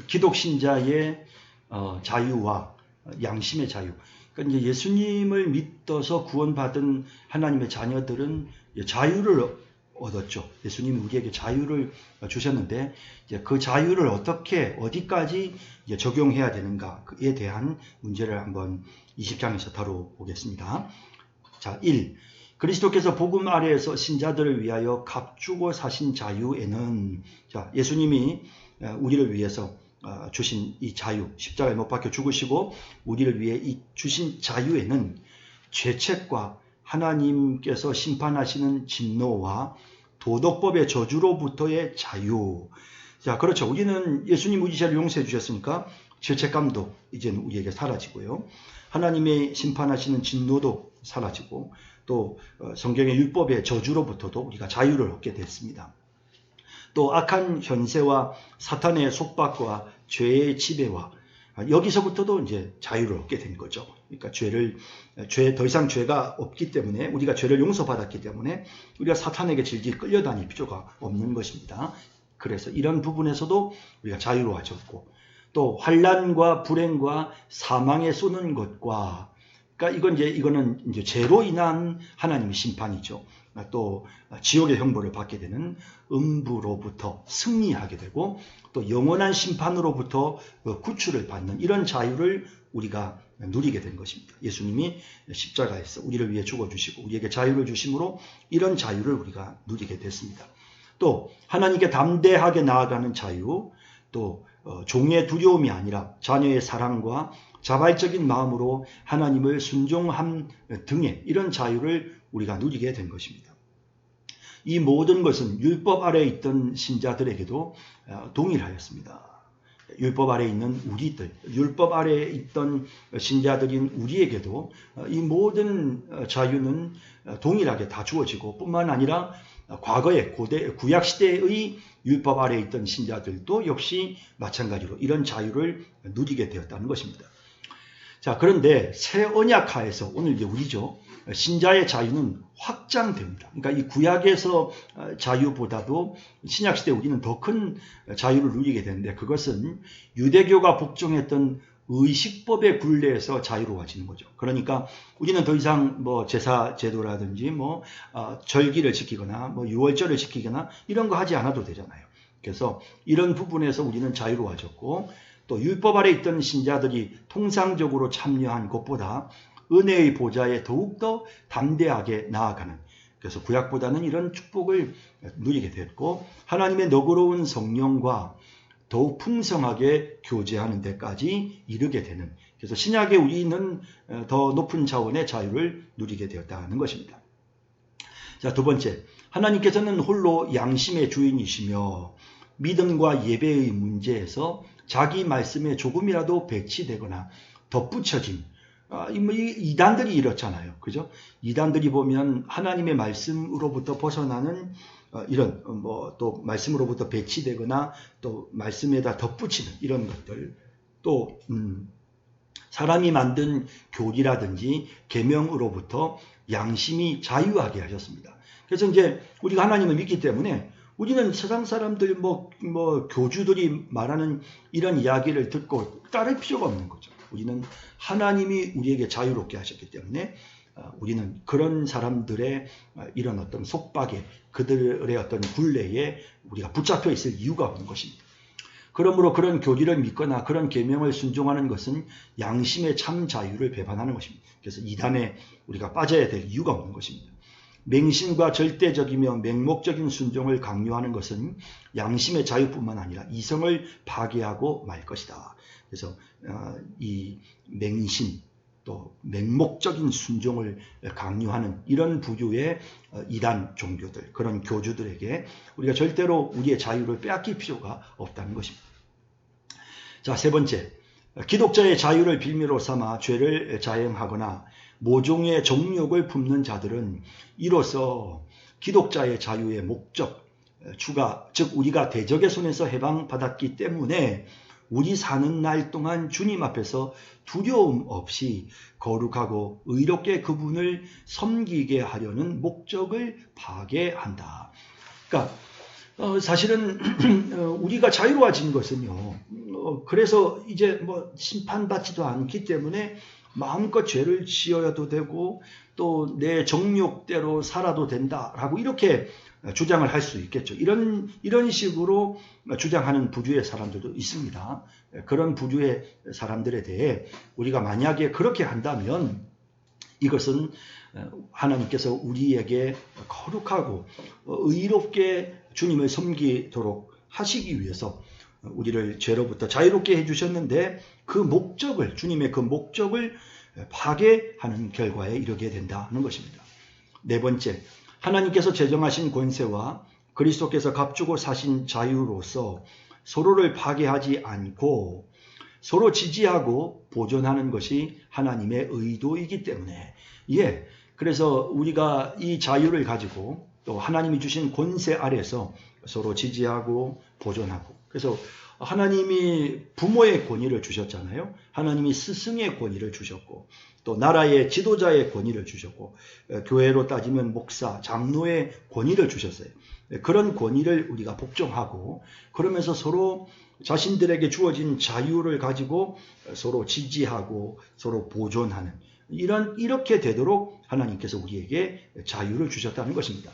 기독신자의 자유와 양심의 자유. 그러니까 이제 예수님을 믿어서 구원받은 하나님의 자녀들은 자유를 얻었죠. 예수님이 우리에게 자유를 주셨는데 이제 그 자유를 어떻게 어디까지 이제 적용해야 되는가에 대한 문제를 한번 20장에서 다뤄보겠습니다. 자, 1. 그리스도께서 복음 아래에서 신자들을 위하여 값주고 사신 자유에는, 자, 예수님이 우리를 위해서 주신 이 자유, 십자가에 못 박혀 죽으시고 우리를 위해 주신 자유에는 죄책과 하나님께서 심판하시는 진노와 도덕법의 저주로부터의 자유. 자, 그렇죠. 우리는 예수님 우리 죄를 용서해 주셨으니까 죄책감도 이제는 우리에게 사라지고요. 하나님의 심판하시는 진노도 사라지고 또 성경의 율법의 저주로부터도 우리가 자유를 얻게 됐습니다. 또 악한 현세와 사탄의 속박과 죄의 지배와 여기서부터도 이제 자유를 얻게 된 거죠. 그러니까 더 이상 죄가 없기 때문에, 우리가 죄를 용서받았기 때문에 우리가 사탄에게 질질 끌려다닐 필요가 없는 것입니다. 그래서 이런 부분에서도 우리가 자유로워졌고, 또 환난과 불행과 사망에 쏘는 것과, 그러니까 이거는 이제 죄로 인한 하나님의 심판이죠. 또 지옥의 형벌을 받게 되는 음부로부터 승리하게 되고, 또 영원한 심판으로부터 구출을 받는 이런 자유를 우리가 누리게 된 것입니다. 예수님이 십자가에서 우리를 위해 죽어주시고 우리에게 자유를 주심으로 이런 자유를 우리가 누리게 됐습니다. 또 하나님께 담대하게 나아가는 자유, 또 종의 두려움이 아니라 자녀의 사랑과 자발적인 마음으로 하나님을 순종함 등의 이런 자유를 우리가 누리게 된 것입니다. 이 모든 것은 율법 아래에 있던 신자들에게도 동일하였습니다. 율법 아래에 있는 우리들, 율법 아래에 있던 신자들인 우리에게도 이 모든 자유는 동일하게 다 주어지고, 뿐만 아니라 과거의 구약시대의 율법 아래에 있던 신자들도 역시 마찬가지로 이런 자유를 누리게 되었다는 것입니다. 자, 그런데 새 언약 하에서 오늘 이제 우리죠. 신자의 자유는 확장됩니다. 그러니까 이 구약에서 자유보다도 신약시대 우리는 더 큰 자유를 누리게 되는데, 그것은 유대교가 복종했던 의식법의 굴레에서 자유로워지는 거죠. 그러니까 우리는 더 이상 제사 제도라든지 절기를 지키거나 유월절을 지키거나 이런 거 하지 않아도 되잖아요. 그래서 이런 부분에서 우리는 자유로워졌고, 또 율법 아래 있던 신자들이 통상적으로 참여한 것보다 은혜의 보좌에 더욱더 담대하게 나아가는, 그래서 구약보다는 이런 축복을 누리게 됐고, 하나님의 너그러운 성령과 더욱 풍성하게 교제하는 데까지 이르게 되는, 그래서 신약에 우리는 더 높은 차원의 자유를 누리게 되었다는 것입니다. 자, 두 번째, 하나님께서는 홀로 양심의 주인이시며 믿음과 예배의 문제에서 자기 말씀에 조금이라도 배치되거나 덧붙여진, 이단들이 이렇잖아요. 그죠? 이단들이 보면 하나님의 말씀으로부터 벗어나는 이런 또 말씀으로부터 배치되거나 또 말씀에다 덧붙이는 이런 것들, 또 사람이 만든 교리라든지 계명으로부터 양심이 자유하게 하셨습니다. 그래서 이제 우리가 하나님을 믿기 때문에 우리는 세상 사람들 교주들이 말하는 이런 이야기를 듣고 따를 필요가 없는 거죠. 우리는 하나님이 우리에게 자유롭게 하셨기 때문에 우리는 그런 사람들의 이런 어떤 속박에, 그들의 어떤 굴레에 우리가 붙잡혀 있을 이유가 없는 것입니다. 그러므로 그런 교리를 믿거나 그런 계명을 순종하는 것은 양심의 참 자유를 배반하는 것입니다. 그래서 이단에 우리가 빠져야 될 이유가 없는 것입니다. 맹신과 절대적이며 맹목적인 순종을 강요하는 것은 양심의 자유뿐만 아니라 이성을 파괴하고 말 것이다. 그래서 이 맹신, 또 맹목적인 순종을 강요하는 이런 부류의 이단 종교들, 그런 교주들에게 우리가 절대로 우리의 자유를 빼앗길 필요가 없다는 것입니다. 자, 세 번째, 기독자의 자유를 빌미로 삼아 죄를 자행하거나 모종의 정욕을 품는 자들은 이로써 기독자의 자유의 목적, 즉 우리가 대적의 손에서 해방받았기 때문에 우리 사는 날 동안 주님 앞에서 두려움 없이 거룩하고 의롭게 그분을 섬기게 하려는 목적을 파괴한다. 그러니까 사실은 우리가 자유로워진 것은요, 그래서 이제 뭐 심판받지도 않기 때문에 마음껏 죄를 지어도 되고 또 내 정욕대로 살아도 된다라고 이렇게 주장을 할 수 있겠죠. 이런 식으로 주장하는 부류의 사람들도 있습니다. 그런 부류의 사람들에 대해 우리가 만약에 그렇게 한다면 이것은 하나님께서 우리에게 거룩하고 의롭게 주님을 섬기도록 하시기 위해서 우리를 죄로부터 자유롭게 해주셨는데 그 목적을, 주님의 그 목적을 파괴하는 결과에 이르게 된다는 것입니다. 네 번째, 하나님께서 제정하신 권세와 그리스도께서 값주고 사신 자유로서 서로를 파괴하지 않고 서로 지지하고 보존하는 것이 하나님의 의도이기 때문에, 그래서 우리가 이 자유를 가지고 또 하나님이 주신 권세 아래서 서로 지지하고 보존하고, 그래서 하나님이 부모의 권위를 주셨잖아요. 하나님이 스승의 권위를 주셨고 또 나라의 지도자의 권위를 주셨고 교회로 따지면 목사, 장로의 권위를 주셨어요. 그런 권위를 우리가 복종하고 그러면서 서로 자신들에게 주어진 자유를 가지고 서로 지지하고 서로 보존하는 이렇게 되도록 하나님께서 우리에게 자유를 주셨다는 것입니다.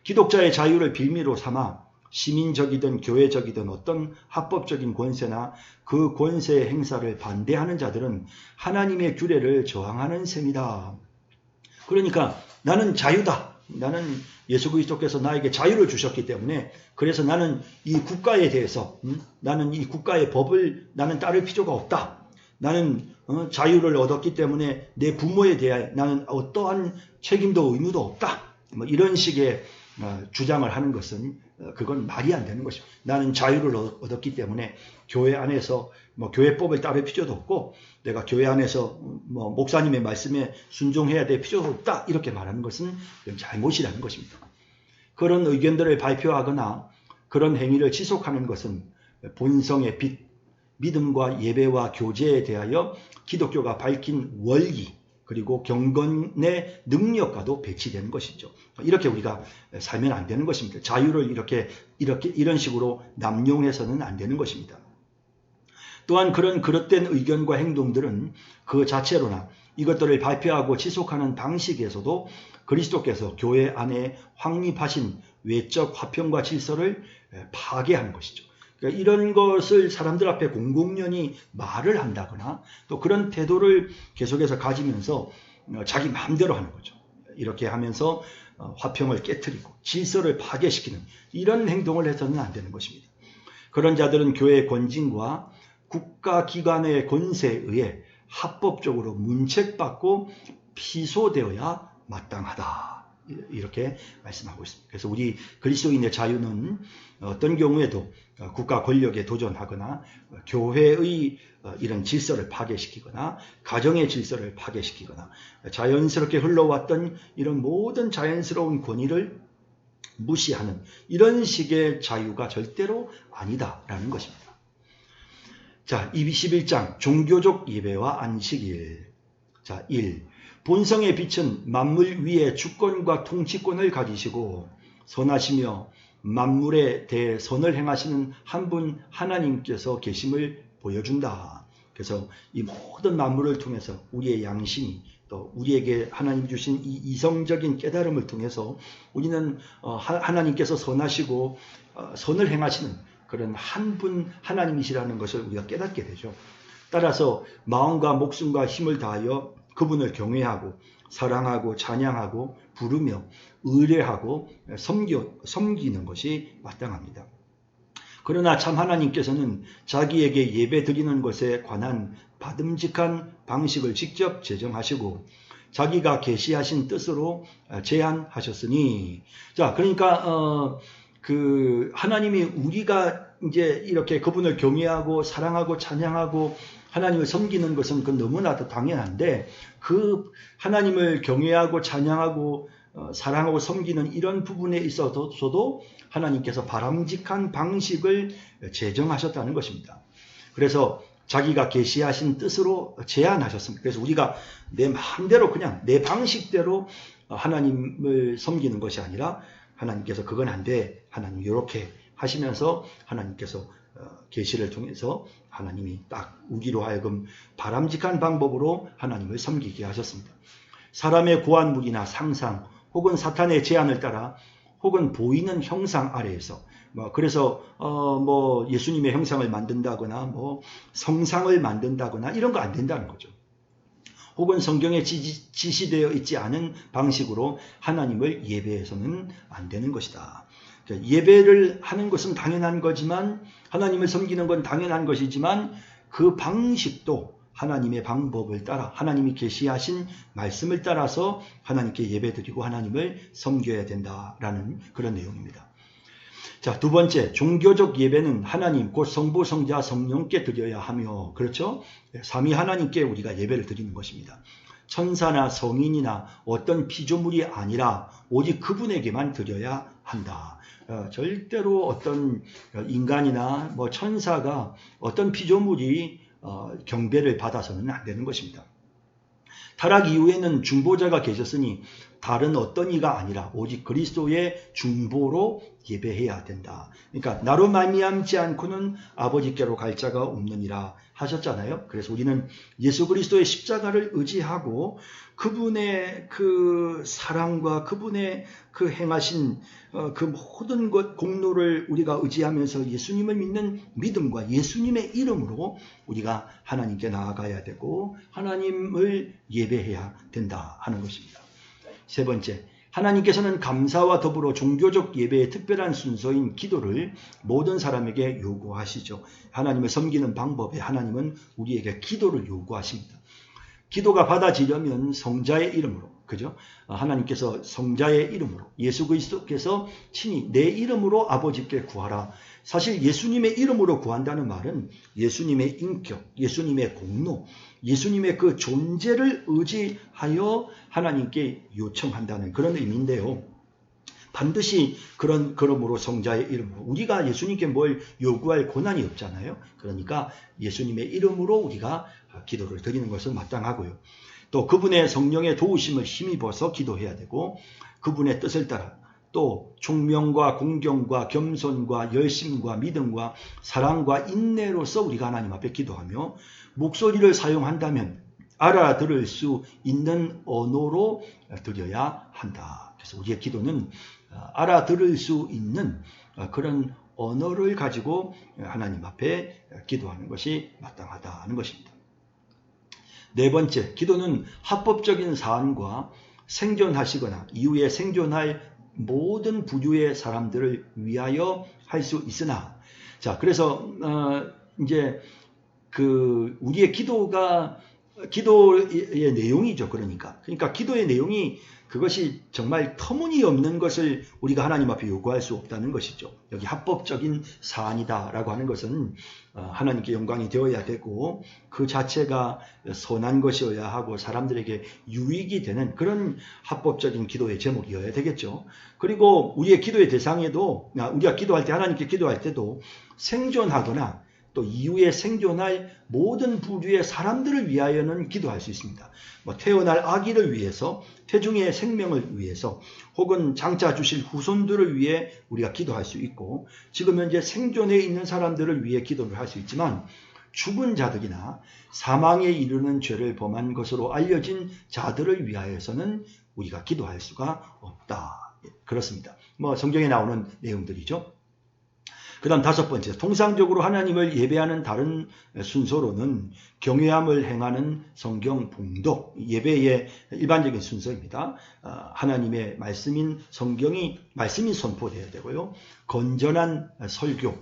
기독자의 자유를 빌미로 삼아 시민적이든 교회적이든 어떤 합법적인 권세나 그 권세의 행사를 반대하는 자들은 하나님의 규례를 저항하는 셈이다. 그러니까 나는 자유다. 나는 예수 그리스도께서 나에게 자유를 주셨기 때문에 그래서 나는 이 국가에 대해서 나는 이 국가의 법을 나는 따를 필요가 없다. 나는 자유를 얻었기 때문에 내 부모에 대해 나는 어떠한 책임도 의무도 없다. 뭐 이런 식의 주장을 하는 것은 그건 말이 안 되는 것입니다. 나는 자유를 얻었기 때문에 교회 안에서 뭐 교회법을 따를 필요도 없고 내가 교회 안에서 뭐 목사님의 말씀에 순종해야 될 필요도 없다 이렇게 말하는 것은 잘못이라는 것입니다. 그런 의견들을 발표하거나 그런 행위를 지속하는 것은 본성의 빛, 믿음과 예배와 교제에 대하여 기독교가 밝힌 원리 그리고 경건의 능력과도 배치되는 것이죠. 이렇게 우리가 살면 안 되는 것입니다. 자유를 이런 식으로 남용해서는 안 되는 것입니다. 또한 그런 그릇된 의견과 행동들은 그 자체로나 이것들을 발표하고 지속하는 방식에서도 그리스도께서 교회 안에 확립하신 외적 화평과 질서를 파괴하는 것이죠. 그러니까 이런 것을 사람들 앞에 공공연히 말을 한다거나 또 그런 태도를 계속해서 가지면서 자기 마음대로 하는 거죠. 이렇게 하면서 화평을 깨트리고 질서를 파괴시키는 이런 행동을 해서는 안 되는 것입니다. 그런 자들은 교회의 권징과 국가기관의 권세에 의해 합법적으로 문책받고 피소되어야 마땅하다. 이렇게 말씀하고 있습니다. 그래서 우리 그리스도인의 자유는 어떤 경우에도 국가 권력에 도전하거나 교회의 이런 질서를 파괴시키거나 가정의 질서를 파괴시키거나 자연스럽게 흘러왔던 이런 모든 자연스러운 권위를 무시하는 이런 식의 자유가 절대로 아니다라는 것입니다. 자, 21장 종교적 예배와 안식일. 자, 1. 본성의 빛은 만물 위에 주권과 통치권을 가지시고 선하시며 만물에 대해 선을 행하시는 한 분 하나님께서 계심을 보여준다. 그래서 이 모든 만물을 통해서 우리의 양심이 또 우리에게 하나님 주신 이 이성적인 깨달음을 통해서 우리는 하나님께서 선하시고 선을 행하시는 그런 한 분 하나님이시라는 것을 우리가 깨닫게 되죠. 따라서 마음과 목숨과 힘을 다하여 그분을 경외하고 사랑하고 찬양하고 부르며 의뢰하고 섬기는 것이 마땅합니다. 그러나 참 하나님께서는 자기에게 예배 드리는 것에 관한 받음직한 방식을 직접 제정하시고 자기가 계시하신 뜻으로 제안하셨으니, 자, 그러니까 하나님이 우리가 이제 이렇게 그분을 경외하고 사랑하고 찬양하고 하나님을 섬기는 것은 그 너무나도 당연한데 그 하나님을 경외하고 찬양하고 사랑하고 섬기는 이런 부분에 있어서도 하나님께서 바람직한 방식을 제정하셨다는 것입니다. 그래서 자기가 계시하신 뜻으로 제안하셨습니다. 그래서 우리가 내 마음대로 그냥 내 방식대로 하나님을 섬기는 것이 아니라 하나님께서 그건 안 돼. 하나님 이렇게 하시면서 하나님께서 계시를 통해서 하나님이 딱 우리로 하여금 바람직한 방법으로 하나님을 섬기게 하셨습니다. 사람의 고안물이나 상상 혹은 사탄의 제안을 따라 혹은 보이는 형상 아래에서 그래서 예수님의 형상을 만든다거나 성상을 만든다거나 이런 거 안 된다는 거죠. 혹은 성경에 지시되어 있지 않은 방식으로 하나님을 예배해서는 안 되는 것이다. 예배를 하는 것은 당연한 거지만 하나님을 섬기는 건 당연한 것이지만 그 방식도 하나님의 방법을 따라 하나님이 계시하신 말씀을 따라서 하나님께 예배드리고 하나님을 섬겨야 된다라는 그런 내용입니다. 자, 두 번째, 종교적 예배는 하나님 곧 성부 성자 성령께 드려야 하며, 그렇죠? 삼위 하나님께 우리가 예배를 드리는 것입니다. 천사나 성인이나 어떤 피조물이 아니라 오직 그분에게만 드려야 한다. 절대로 어떤 인간이나 천사가 어떤 피조물이 경배를 받아서는 안 되는 것입니다. 타락 이후에는 중보자가 계셨으니 다른 어떤 이가 아니라 오직 그리스도의 중보로 예배해야 된다. 그러니까 나로 말미암지 않고는 아버지께로 갈 자가 없느니라 하셨잖아요. 그래서 우리는 예수 그리스도의 십자가를 의지하고 그분의 그 사랑과 그분의 그 행하신 그 모든 것 공로를 우리가 의지하면서 예수님을 믿는 믿음과 예수님의 이름으로 우리가 하나님께 나아가야 되고 하나님을 예배해야 된다 하는 것입니다. 세 번째, 하나님께서는 감사와 더불어 종교적 예배의 특별한 순서인 기도를 모든 사람에게 요구하시죠. 하나님을 섬기는 방법에 하나님은 우리에게 기도를 요구하십니다. 기도가 받아지려면 성자의 이름으로, 그죠? 하나님께서 성자의 이름으로, 예수 그리스도께서 친히 내 이름으로 아버지께 구하라. 사실 예수님의 이름으로 구한다는 말은 예수님의 인격, 예수님의 공로, 예수님의 그 존재를 의지하여 하나님께 요청한다는 그런 의미인데요. 반드시 그러므로 성자의 이름으로 우리가 예수님께 뭘 요구할 고난이 없잖아요. 그러니까 예수님의 이름으로 우리가 기도를 드리는 것은 마땅하고요. 또 그분의 성령의 도우심을 힘입어서 기도해야 되고 그분의 뜻을 따라 또 총명과 공경과 겸손과 열심과 믿음과 사랑과 인내로서 우리가 하나님 앞에 기도하며 목소리를 사용한다면 알아들을 수 있는 언어로 드려야 한다. 그래서 우리의 기도는 알아들을 수 있는 그런 언어를 가지고 하나님 앞에 기도하는 것이 마땅하다는 것입니다. 네 번째, 기도는 합법적인 사안과 생존하시거나 이후에 생존할 모든 부류의 사람들을 위하여 할 수 있으나, 자, 그래서 이제 우리의 기도의 내용이죠. 그러니까 기도의 내용이 그것이 정말 터무니없는 것을 우리가 하나님 앞에 요구할 수 없다는 것이죠. 여기 합법적인 사안이다라고 하는 것은 하나님께 영광이 되어야 되고 그 자체가 선한 것이어야 하고 사람들에게 유익이 되는 그런 합법적인 기도의 제목이어야 되겠죠. 그리고 우리의 기도의 대상에도 우리가 기도할 때 하나님께 기도할 때도 생존하거나 또 이후에 생존할 모든 부류의 사람들을 위하여는 기도할 수 있습니다. 태어날 아기를 위해서, 태중의 생명을 위해서, 혹은 장차 주실 후손들을 위해 우리가 기도할 수 있고, 지금 현재 생존해 있는 사람들을 위해 기도를 할 수 있지만, 죽은 자들이나 사망에 이르는 죄를 범한 것으로 알려진 자들을 위하여서는 우리가 기도할 수가 없다. 그렇습니다. 성경에 나오는 내용들이죠. 그 다음 다섯 번째, 통상적으로 하나님을 예배하는 다른 순서로는 경외함을 행하는 성경 봉독, 예배의 일반적인 순서입니다. 하나님의 말씀인 선포되어야 되고요. 건전한 설교,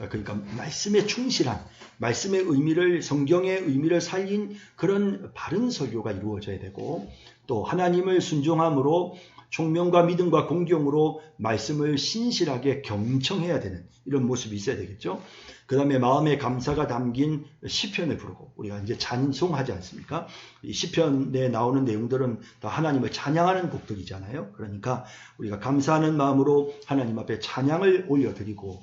그러니까 말씀에 충실한, 말씀의 의미를, 성경의 의미를 살린 그런 바른 설교가 이루어져야 되고, 또 하나님을 순종함으로 총명과 믿음과 공경으로 말씀을 신실하게 경청해야 되는 이런 모습이 있어야 되겠죠. 그 다음에 마음의 감사가 담긴 시편을 부르고, 우리가 이제 찬송하지 않습니까? 이 시편에 나오는 내용들은 다 하나님을 찬양하는 곡들이잖아요. 그러니까 우리가 감사하는 마음으로 하나님 앞에 찬양을 올려드리고,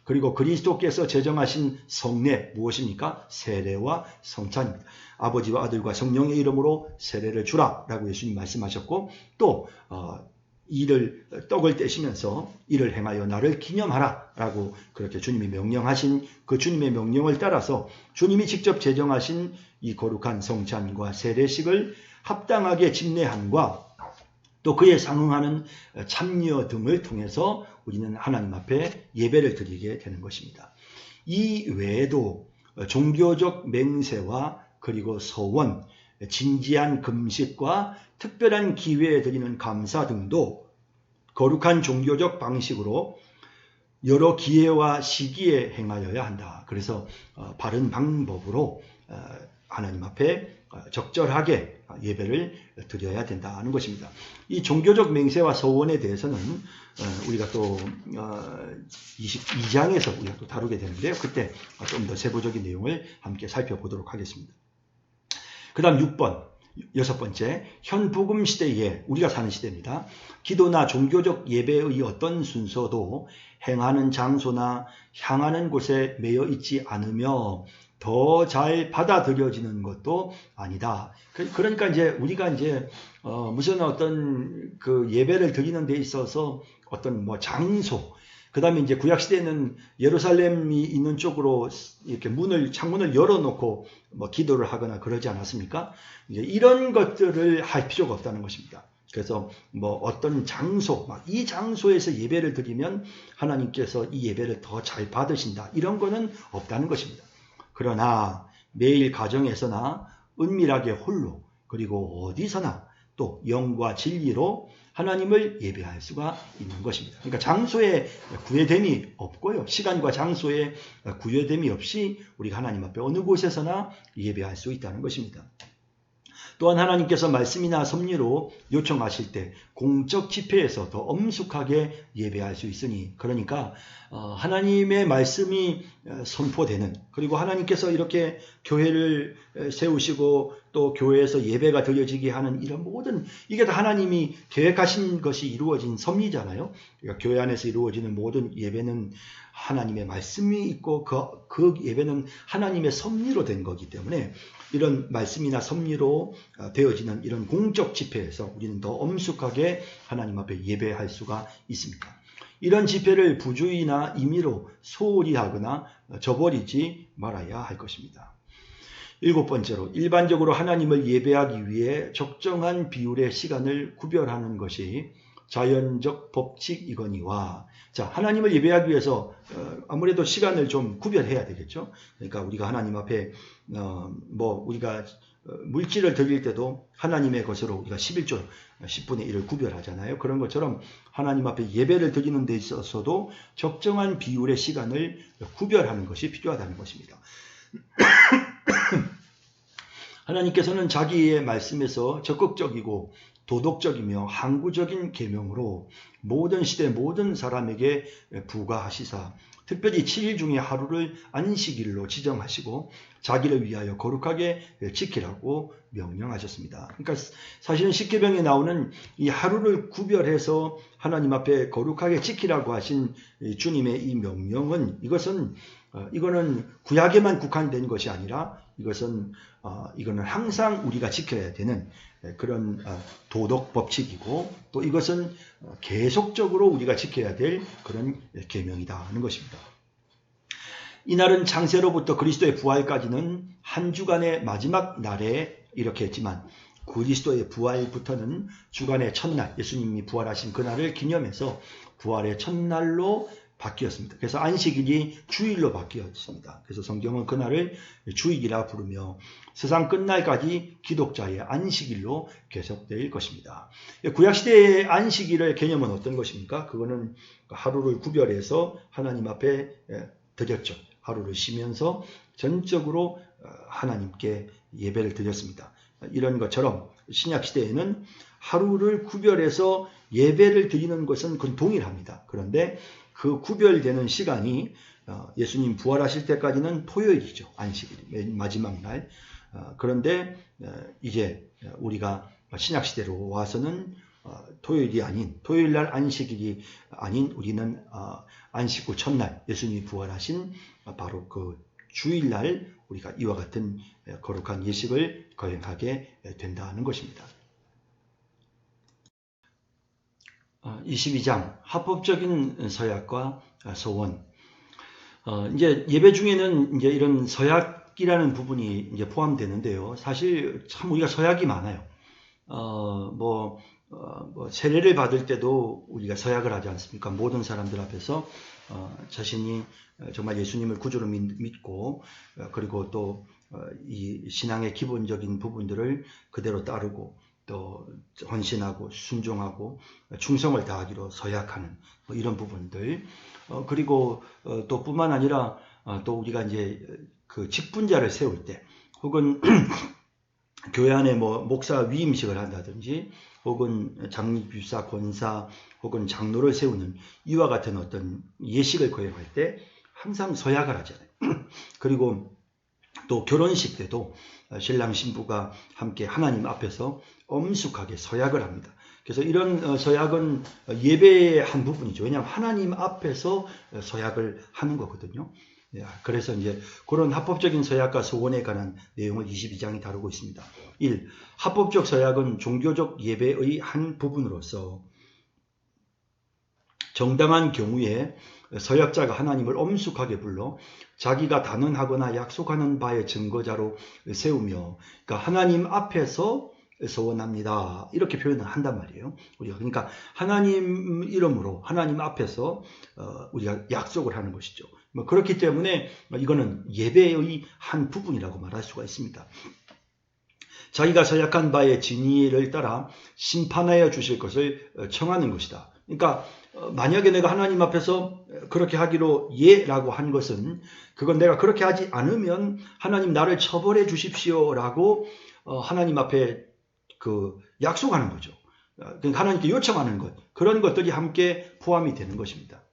그리고 그리스도께서 제정하신 성례 무엇입니까? 세례와 성찬입니다. 아버지와 아들과 성령의 이름으로 세례를 주라 라고 예수님 말씀하셨고, 또 떡을 떼시면서 이를 행하여 나를 기념하라 라고 그렇게 주님이 명령하신 그 주님의 명령을 따라서 주님이 직접 제정하신 이 거룩한 성찬과 세례식을 합당하게 집례함과 또 그에 상응하는 참여 등을 통해서 우리는 하나님 앞에 예배를 드리게 되는 것입니다. 이 외에도 종교적 맹세와 그리고 서원, 진지한 금식과 특별한 기회에 드리는 감사 등도 거룩한 종교적 방식으로 여러 기회와 시기에 행하여야 한다. 그래서 바른 방법으로 하나님 앞에 적절하게 예배를 드려야 된다는 것입니다. 이 종교적 맹세와 서원에 대해서는 우리가 또 22장에서 우리가 또 다루게 되는데요. 그때 좀 더 세부적인 내용을 함께 살펴보도록 하겠습니다. 그 다음 6번, 6번째, 현 복음 시대에 우리가 사는 시대입니다. 기도나 종교적 예배의 어떤 순서도 행하는 장소나 향하는 곳에 매여 있지 않으며 더 잘 받아들여지는 것도 아니다. 그러니까 이제 우리가 이제 무슨 어떤 그 예배를 드리는 데 있어서 어떤 뭐 장소, 그 다음에 이제 구약시대에는 예루살렘이 있는 쪽으로 이렇게 창문을 열어놓고 뭐 기도를 하거나 그러지 않았습니까? 이제 이런 것들을 할 필요가 없다는 것입니다. 그래서 뭐 어떤 장소, 막 이 장소에서 예배를 드리면 하나님께서 이 예배를 더 잘 받으신다. 이런 거는 없다는 것입니다. 그러나 매일 가정에서나 은밀하게 홀로 그리고 어디서나 또 영과 진리로 하나님을 예배할 수가 있는 것입니다. 그러니까 장소에 구애됨이 없고요. 시간과 장소에 구애됨이 없이 우리가 하나님 앞에 어느 곳에서나 예배할 수 있다는 것입니다. 또한 하나님께서 말씀이나 섭리로 요청하실 때 공적 집회에서 더 엄숙하게 예배할 수 있으니, 그러니까 하나님의 말씀이 선포되는, 그리고 하나님께서 이렇게 교회를 세우시고 또 교회에서 예배가 드려지게 하는 이런 모든, 이게 다 하나님이 계획하신 것이 이루어진 섭리잖아요. 그러니까 교회 안에서 이루어지는 모든 예배는 하나님의 말씀이 있고 그 예배는 하나님의 섭리로 된 거기 때문에 이런 말씀이나 섭리로 되어지는 이런 공적 집회에서 우리는 더 엄숙하게 하나님 앞에 예배할 수가 있습니다. 이런 집회를 부주의나 임의로 소홀히 하거나 저버리지 말아야 할 것입니다. 7번째로, 일반적으로 하나님을 예배하기 위해 적정한 비율의 시간을 구별하는 것이 자연적 법칙이거니와, 자, 하나님을 예배하기 위해서 아무래도 시간을 좀 구별해야 되겠죠. 그러니까 우리가 하나님 앞에 우리가 물질을 드릴 때도 하나님의 것으로 우리가 11조 10분의 1을 구별하잖아요. 그런 것처럼 하나님 앞에 예배를 드리는 데 있어서도 적정한 비율의 시간을 구별하는 것이 필요하다는 것입니다. 하나님께서는 자기의 말씀에서 적극적이고 도덕적이며 항구적인 계명으로 모든 시대 모든 사람에게 부과하시사 특별히 7일 중에 하루를 안식일로 지정하시고 자기를 위하여 거룩하게 지키라고 명령하셨습니다. 그러니까 사실은 십계명에 나오는 이 하루를 구별해서 하나님 앞에 거룩하게 지키라고 하신 주님의 이 명령은, 이거는 구약에만 국한된 것이 아니라 이거는 항상 우리가 지켜야 되는 그런 도덕 법칙이고, 또 이것은 계속적으로 우리가 지켜야 될 그런 계명이다 하는 것입니다. 이날은 창세로부터 그리스도의 부활까지는 한 주간의 마지막 날에 이렇게 했지만, 그리스도의 부활부터는 주간의 첫날, 예수님이 부활하신 그날을 기념해서 부활의 첫날로 바뀌었습니다. 그래서 안식일이 주일로 바뀌었습니다. 그래서 성경은 그날을 주일이라 부르며 세상 끝날까지 기독자의 안식일로 계속될 것입니다. 구약시대의 안식일의 개념은 어떤 것입니까? 그거는 하루를 구별해서 하나님 앞에 드렸죠. 하루를 쉬면서 전적으로 하나님께 예배를 드렸습니다. 이런 것처럼 신약시대에는 하루를 구별해서 예배를 드리는 것은 그건 동일합니다. 그런데 그 구별되는 시간이 예수님 부활하실 때까지는 토요일이죠. 안식일, 마지막 날. 그런데 이제 우리가 신약시대로 와서는 토요일이 아닌, 토요일날 안식일이 아닌 우리는 안식 후 첫날 예수님이 부활하신 바로 그 주일날 우리가 이와 같은 거룩한 예식을 거행하게 된다는 것입니다. 22장 합법적인 서약과 소원. 이제 예배 중에는 이제 이런 서약이라는 부분이 이제 포함되는데요. 사실 참 우리가 서약이 많아요. 뭐 세례를 받을 때도 우리가 서약을 하지 않습니까? 모든 사람들 앞에서 자신이 정말 예수님을 구주로 믿고 그리고 또 이 신앙의 기본적인 부분들을 그대로 따르고 또 헌신하고 순종하고 충성을 다하기로 서약하는 뭐 이런 부분들. 그리고 또 뿐만 아니라 또 우리가 이제 그 직분자를 세울 때 혹은 교회 안에 뭐 목사 위임식을 한다든지 혹은 장립유사, 권사 혹은 장로를 세우는 이와 같은 어떤 예식을 거행할 때 항상 서약을 하잖아요. 그리고 또 결혼식 때도 신랑 신부가 함께 하나님 앞에서 엄숙하게 서약을 합니다. 그래서 이런 서약은 예배의 한 부분이죠. 왜냐하면 하나님 앞에서 서약을 하는 거거든요. 그래서 이제 그런 합법적인 서약과 소원에 관한 내용을 22장이 다루고 있습니다. 1. 합법적 서약은 종교적 예배의 한 부분으로서 정당한 경우에 서약자가 하나님을 엄숙하게 불러 자기가 단언하거나 약속하는 바의 증거자로 세우며 그러니까 하나님 앞에서 소원합니다. 이렇게 표현을 한단 말이에요. 우리가 그러니까 하나님 이름으로 하나님 앞에서 우리가 약속을 하는 것이죠. 그렇기 때문에 이거는 예배의 한 부분이라고 말할 수가 있습니다. 자기가 서약한 바의 진리를 따라 심판하여 주실 것을 청하는 것이다. 그러니까 만약에 내가 하나님 앞에서 그렇게 하기로 예라고 한 것은 그건 내가 그렇게 하지 않으면 하나님 나를 처벌해 주십시오라고 하나님 앞에 그 약속하는 거죠. 그러니까 하나님께 요청하는 것, 그런 것들이 함께 포함이 되는 것입니다.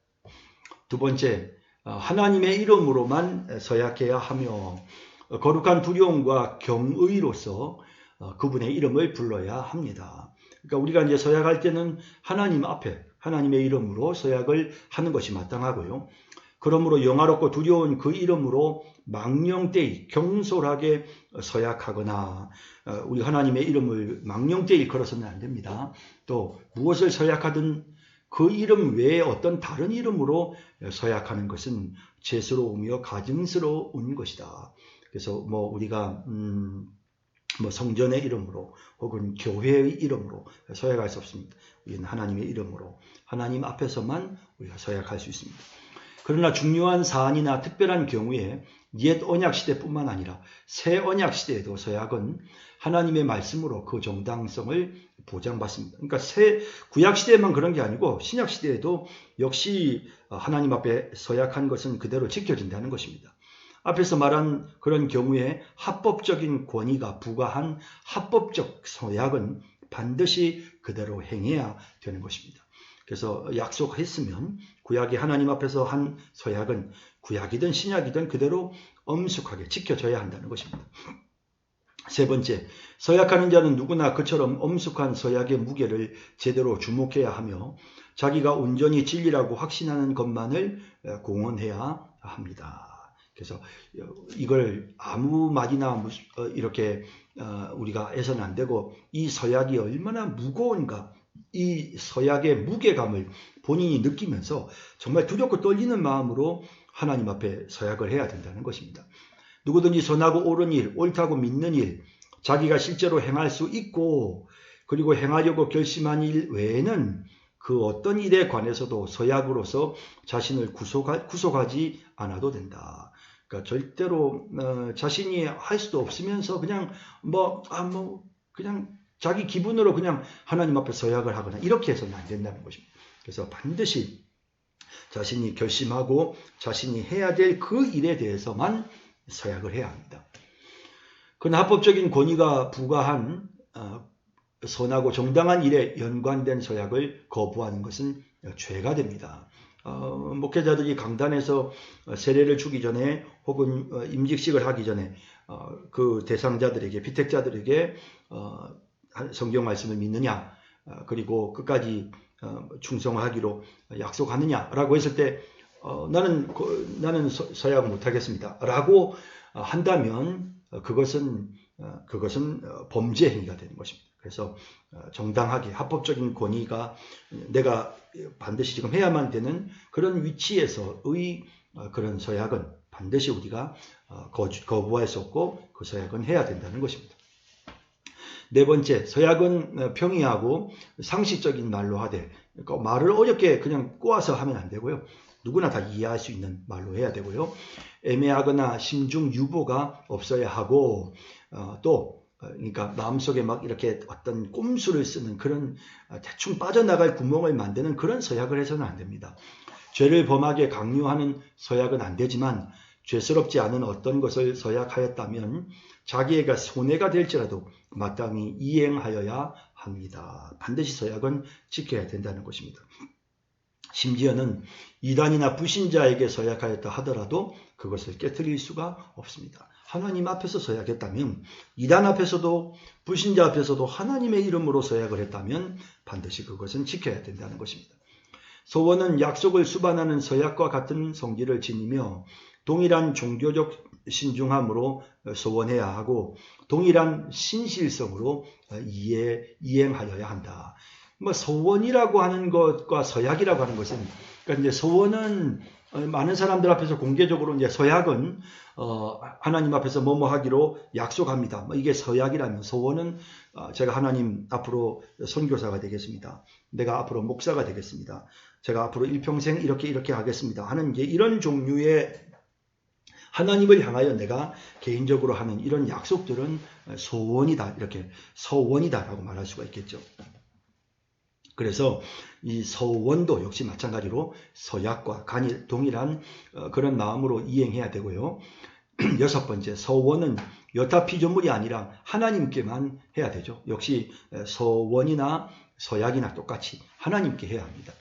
두 번째, 하나님의 이름으로만 서약해야 하며 거룩한 두려움과 경의로서 그분의 이름을 불러야 합니다. 그러니까 우리가 이제 서약할 때는 하나님 앞에 하나님의 이름으로 서약을 하는 것이 마땅하고요. 그러므로 영화롭고 두려운 그 이름으로 망령되이 경솔하게 서약하거나 우리 하나님의 이름을 망령되이 걸어서는 안 됩니다. 또 무엇을 서약하든 그 이름 외에 어떤 다른 이름으로 서약하는 것은 죄스러우며 가증스러운 것이다. 그래서 뭐 우리가 뭐 성전의 이름으로 혹은 교회의 이름으로 서약할 수 없습니다. 우리는 하나님의 이름으로 하나님 앞에서만 우리가 서약할 수 있습니다. 그러나 중요한 사안이나 특별한 경우에 옛 언약 시대뿐만 아니라 새 언약 시대에도 서약은 하나님의 말씀으로 그 정당성을 보장받습니다. 그러니까 새 구약 시대에만 그런 게 아니고 신약 시대에도 역시 하나님 앞에 서약한 것은 그대로 지켜진다는 것입니다. 앞에서 말한 그런 경우에 합법적인 권위가 부과한 합법적 서약은 반드시 그대로 행해야 되는 것입니다. 그래서 약속했으면 구약이 하나님 앞에서 한 서약은 구약이든 신약이든 그대로 엄숙하게 지켜져야 한다는 것입니다. 세 번째, 서약하는 자는 누구나 그처럼 엄숙한 서약의 무게를 제대로 주목해야 하며 자기가 온전히 진리라고 확신하는 것만을 공언해야 합니다. 그래서 이걸 아무 말이나 이렇게 우리가 해서는 안 되고 이 서약이 얼마나 무거운가, 이 서약의 무게감을 본인이 느끼면서 정말 두렵고 떨리는 마음으로 하나님 앞에 서약을 해야 된다는 것입니다. 누구든지 선하고 옳은 일, 옳다고 믿는 일, 자기가 실제로 행할 수 있고 그리고 행하려고 결심한 일 외에는 그 어떤 일에 관해서도 서약으로서 자신을 구속하지 않아도 된다. 그러니까 절대로 자신이 할 수도 없으면서 그냥 그냥 자기 기분으로 그냥 하나님 앞에 서약을 하거나 이렇게 해서는 안 된다는 것입니다. 그래서 반드시 자신이 결심하고 자신이 해야 될 그 일에 대해서만 서약을 해야 합니다. 그러나 합법적인 권위가 부과한 선하고 정당한 일에 연관된 서약을 거부하는 것은 죄가 됩니다. 목회자들이 강단에서 세례를 주기 전에 혹은 임직식을 하기 전에 그 대상자들에게 비택자들에게 성경 말씀을 믿느냐 그리고 끝까지 충성하기로 약속하느냐라고 했을 때 나는 서약 못하겠습니다 라고 한다면 그것은 그것은 범죄 행위가 되는 것입니다. 그래서 정당하게 합법적인 권위가 내가 반드시 지금 해야만 되는 그런 위치에서의 그런 서약은 반드시 우리가 거부할 수 없고 그 서약은 해야 된다는 것입니다. 네 번째, 서약은 평이하고 상식적인 말로 하되, 그러니까 말을 어렵게 그냥 꼬아서 하면 안 되고요. 누구나 다 이해할 수 있는 말로 해야 되고요. 애매하거나 심중 유보가 없어야 하고, 그러니까 마음속에 막 이렇게 어떤 꼼수를 쓰는 그런 대충 빠져나갈 구멍을 만드는 그런 서약을 해서는 안 됩니다. 죄를 범하게 강요하는 서약은 안 되지만 죄스럽지 않은 어떤 것을 서약하였다면 자기에게 손해가 될지라도 마땅히 이행하여야 합니다. 반드시 서약은 지켜야 된다는 것입니다. 심지어는 이단이나 불신자에게 서약하였다 하더라도 그것을 깨트릴 수가 없습니다. 하나님 앞에서 서약했다면, 이단 앞에서도 불신자 앞에서도 하나님의 이름으로 서약을 했다면 반드시 그것은 지켜야 된다는 것입니다. 소원은 약속을 수반하는 서약과 같은 성질을 지니며 동일한 종교적 신중함으로 소원해야 하고 동일한 신실성으로 이행하여야 한다. 소원이라고 하는 것과 서약이라고 하는 것은, 그러니까 이제 소원은 많은 사람들 앞에서 공개적으로 이제 서약은 하나님 앞에서 뭐뭐 하기로 약속합니다. 이게 서약이라면, 소원은 제가 하나님 앞으로 선교사가 되겠습니다. 내가 앞으로 목사가 되겠습니다. 제가 앞으로 일평생 이렇게 하겠습니다 하는 게 이런 종류의 하나님을 향하여 내가 개인적으로 하는 이런 약속들은 소원이다, 이렇게 서원이다라고 말할 수가 있겠죠. 그래서 이 서원도 역시 마찬가지로 서약과 동일한 그런 마음으로 이행해야 되고요. 여섯 번째, 서원은 여타 피조물이 아니라 하나님께만 해야 되죠. 역시 서원이나 서약이나 똑같이 하나님께 해야 합니다.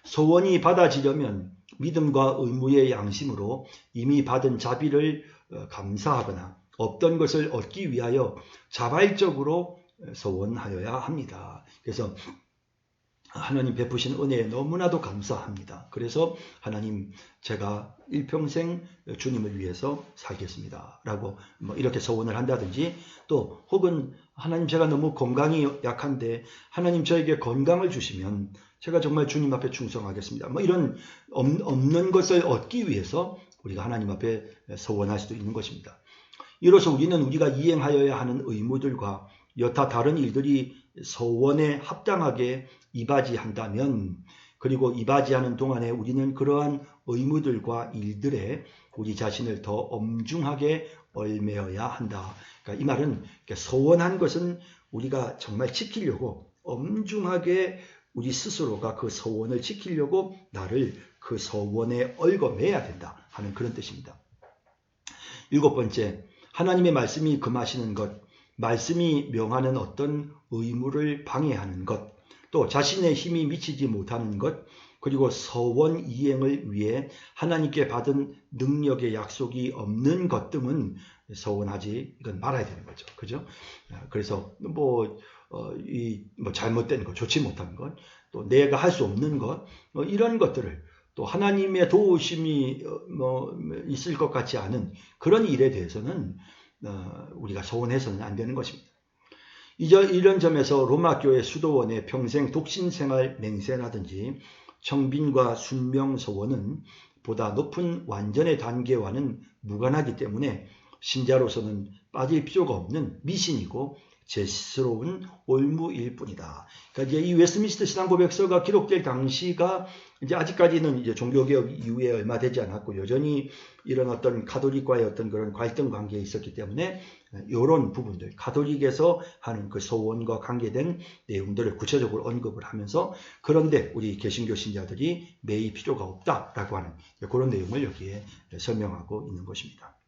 서원이 받아지려면 믿음과 의무의 양심으로 이미 받은 자비를 감사하거나 없던 것을 얻기 위하여 자발적으로 서원하여야 합니다. 그래서 하나님 베푸신 은혜에 너무나도 감사합니다. 그래서 하나님, 제가 일평생 주님을 위해서 살겠습니다 라고 이렇게 서원을 한다든지, 또 혹은 하나님, 제가 너무 건강이 약한데 하나님 저에게 건강을 주시면 제가 정말 주님 앞에 충성하겠습니다. 이런 없는 것을 얻기 위해서 우리가 하나님 앞에 서원할 수도 있는 것입니다. 이로써 우리는 우리가 이행하여야 하는 의무들과 여타 다른 일들이 서원에 합당하게 이바지한다면, 그리고 이바지하는 동안에 우리는 그러한 의무들과 일들에 우리 자신을 더 엄중하게 얽매어야 한다. 그러니까 이 말은 서원한 것은 우리가 정말 지키려고 엄중하게 우리 스스로가 그 서원을 지키려고 나를 그 서원에 얽어매야 된다 하는 그런 뜻입니다. 일곱 번째, 하나님의 말씀이 금하시는 것, 말씀이 명하는 어떤 의무를 방해하는 것, 또 자신의 힘이 미치지 못하는 것, 그리고 서원 이행을 위해 하나님께 받은 능력의 약속이 없는 것 등은 서원하지 말아야 되는 거죠. 그죠? 그래서 잘못된 것, 좋지 못한 것, 또 내가 할 수 없는 것, 이런 것들을, 또 하나님의 도우심이 있을 것 같지 않은 그런 일에 대해서는 우리가 서원해서는 안 되는 것입니다. 이런 점에서 로마 교회 수도원의 평생 독신생활 맹세라든지 청빈과 순명 서원은 보다 높은 완전의 단계와는 무관하기 때문에 신자로서는 빠질 필요가 없는 미신이고 제스러운 올무일 뿐이다. 그러니까 이제 이 웨스트민스터 신앙고백서가 기록될 당시가 이제 아직까지는 이제 종교개혁 이후에 얼마 되지 않았고 여전히 이런 어떤 가톨릭과의 어떤 그런 갈등 관계에 있었기 때문에 이런 부분들, 가톨릭에서 하는 그 서원과 관계된 내용들을 구체적으로 언급을 하면서, 그런데 우리 개신교 신자들이 매일 필요가 없다라고 하는 그런 내용을 여기에 설명하고 있는 것입니다.